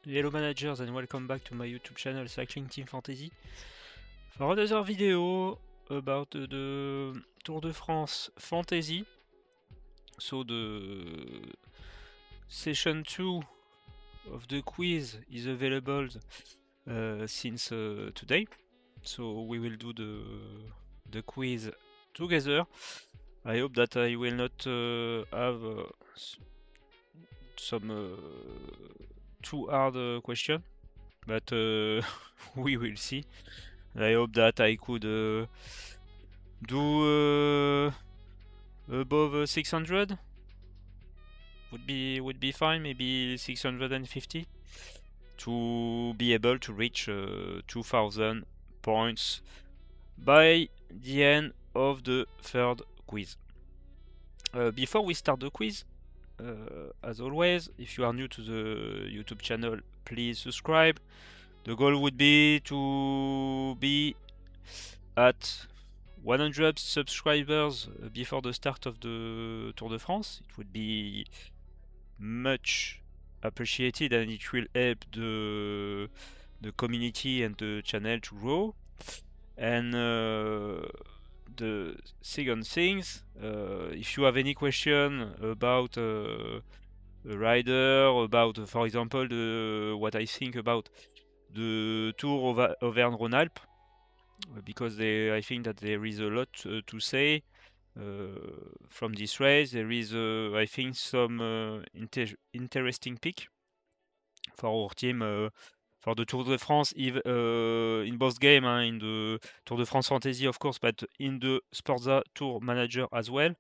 Hello managers and welcome back to my YouTube channel Cycling Team Fantasy for another video about the Tour de France Fantasy. So the session 2 of the quiz is available since today. So we will do the quiz together. I hope that I will not have some too hard question, but we will see. I hope that I could do above 600. Would be fine. Maybe 650 to be able to reach 2000 points by the end of the third quiz. Before we start the quiz, as always, if you are new to the YouTube channel, please subscribe. The goal would be to be at 100 subscribers before the start of the Tour de France. It would be much appreciated and it will help the community and the channel to grow. And the second things, if you have any question about a rider, about for example what I think about the Tour of Auvergne-Rhône-Alpes, because I think that there is a lot to say from this race. There is, I think, some interesting pick for our team for the Tour de France, in both games, in the Tour de France Fantasy, of course, but in the Sporza Tour Manager as well.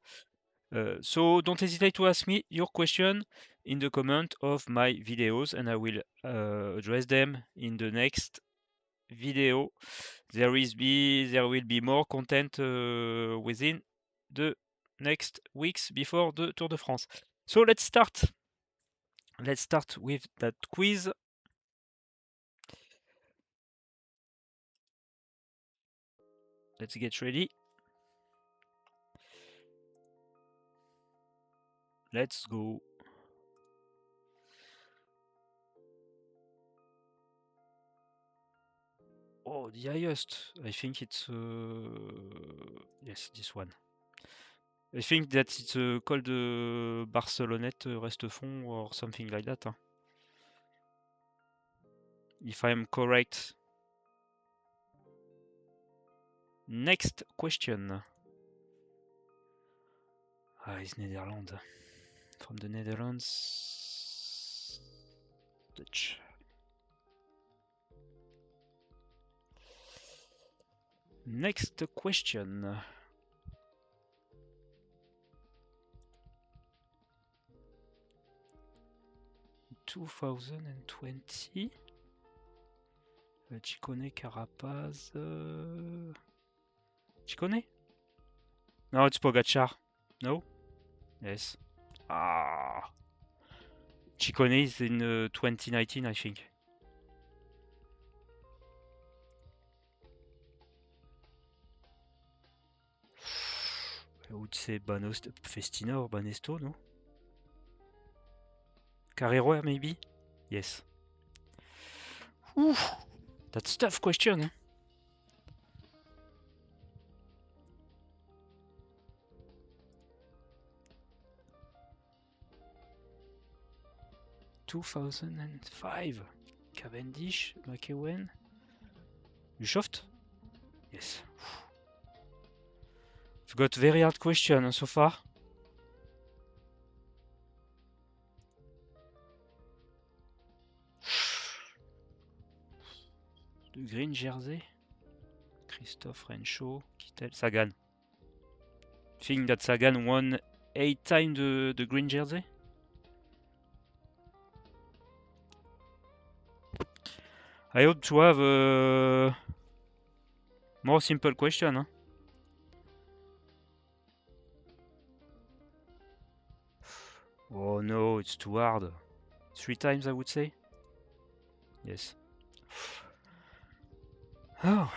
So don't hesitate to ask me your question in the comment of my videos, and I will address them in the next video. There will be more content within the next weeks before the Tour de France. So let's start. Let's start with that quiz. Let's get ready. Let's go. Oh, the highest. I think it's yes, this one. I think that it's called Barcelonnette Restefond or something like that. If I'm correct. Next question. It's Netherlands. From the Netherlands. Dutch. Next question. (2020) Ciccone, Carapaz. Ciccone? No, it's Pogacar. No? Yes. Ciccone is in 2019, I think. I would say Festina or Banesto, no? Carrero, maybe? Yes. Oof, that's a tough question. Huh? (2005) Cavendish, McEwen, Hushovd? Yes. I've got very hard question so far. The green jersey? Christophe Renshaw, Kittel, Sagan. Think that Sagan won 8 times the green jersey? I hope to have a more simple question. Huh? Oh no, it's too hard. 3 times, I would say. Yes. Oh,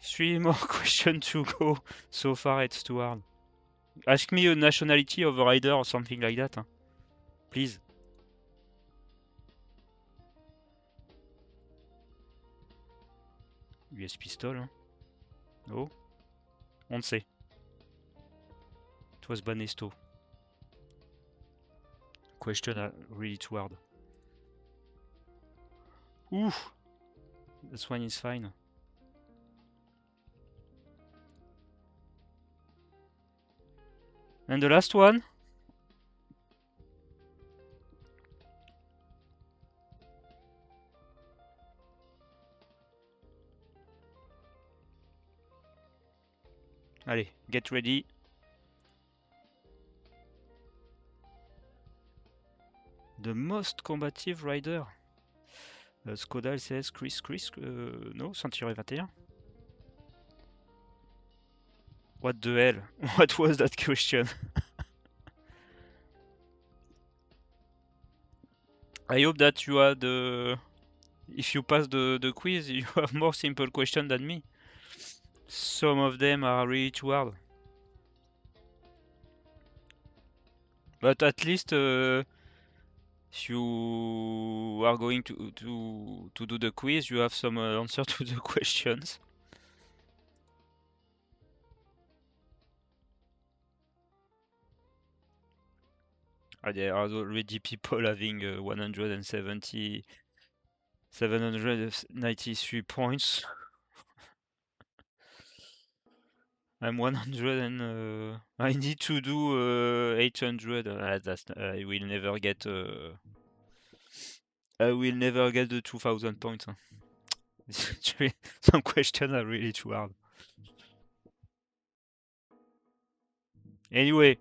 3 more questions to go. So far, it's too hard. Ask me a nationality of a rider or something like that. Huh? Please. US Pistol. Hein. Oh, on ne sait. It was Banesto. Question really too hard. Ooh, this one is fine. And the last one? Allez, get ready. The most combative rider. Skoda LCS Chris, no, Century 21. What the hell? What was that question? I hope that you had, if you pass the quiz, you have more simple questions than me. Some of them are really too hard. But at least if you are going to do the quiz, you have some answer to the questions. There are already people having 170, 793 points. I'm 100 and I need to do 800. I will never get. I will never get the 2000 points. Huh? Some questions are really too hard. Anyway.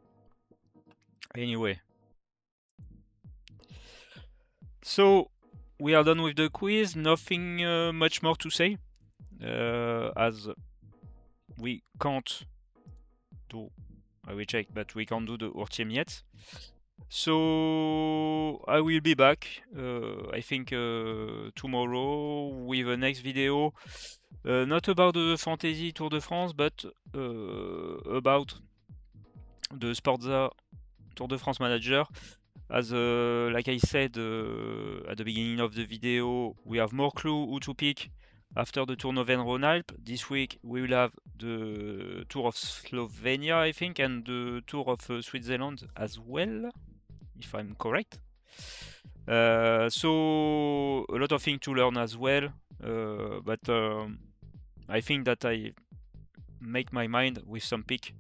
So we are done with the quiz. Nothing much more to say, as we can't do. I will check, but we can't do the Urteam yet. So I will be back, I think tomorrow with the next video, not about the Fantasy Tour de France, but about the Sporza Tour de France Manager. As like I said at the beginning of the video, we have more clue who to pick after the Tour of Rhône-Alpes. This week we will have the Tour of Slovenia, I think, and the Tour of Switzerland as well, if I'm correct. So a lot of things to learn as well, but I think that I make my mind with some pick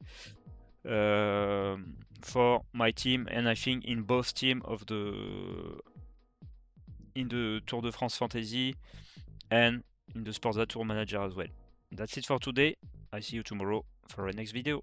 for my team, and I think in both team of in the Tour de France Fantasy and in the Sporza Tour Manager as well. That's it for today. I see you tomorrow for the next video.